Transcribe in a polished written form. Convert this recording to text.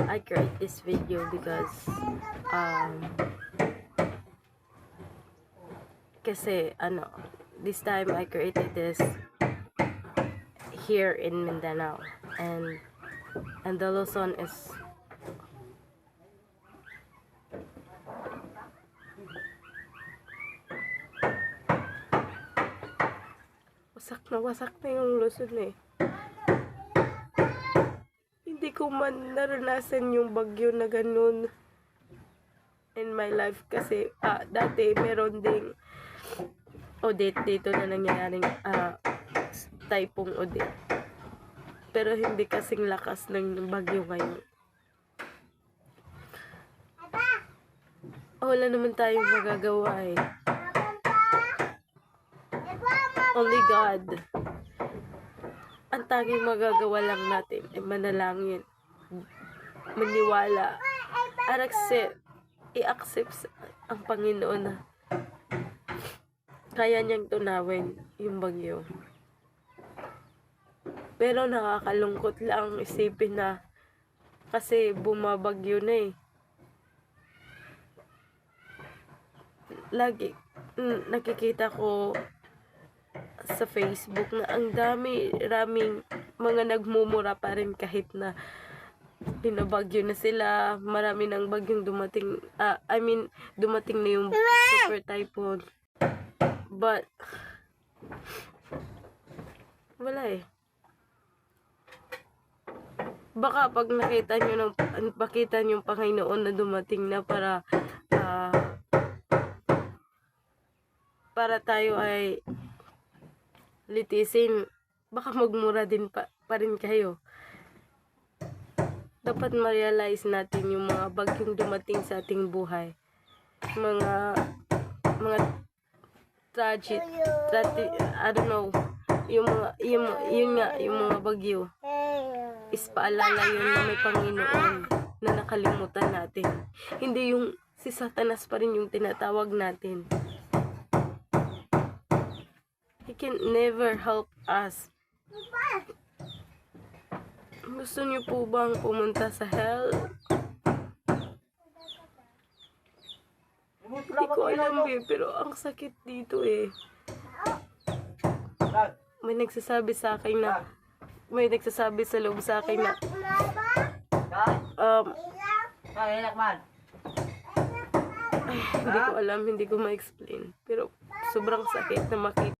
I create this video because kasi this time I created this here in Mindanao, and the Luzon is wasak na yung Luzon eh. Hindi ko man naranasan yung bagyo na ganun in my life kasi dati meron ding Odette dito na nangyayaring typhoon Odette, pero hindi kasing lakas ng bagyo ngayon. Wala naman tayong magagawa eh. Only God. Ang tanging magagawa lang natin ay manalangin, maniwala, i-accept ang Panginoon na kaya niyang tunawin yung bagyo. Pero nakakalungkot lang isipin na kasi bumabagyo na eh. Lagi nakikita ko sa Facebook na ang raming mga nagmumura pa rin kahit na binabagyo na sila. Marami ng bagyong dumating. Dumating na yung super typhoon. But wala eh. Baka pag nakita nyo yung Panginoon na dumating na para tayo ay litisin, baka magmura din pa rin kayo. Dapat ma-realize natin yung mga bagyong dumating sa ating buhay. Mga tragic, I don't know, yung mga bagyo is paalala yun na may Panginoon na nakalimutan natin. Hindi yung si Satanas pa rin yung tinatawag natin. He can never help us. Gusto niyo po bang pumunta sa hell? Hindi ko alam eh, pero ang sakit dito eh. May nagsasabi sa loob sa akin na hindi ko alam, hindi ko ma-explain. Pero sobrang sakit na makita.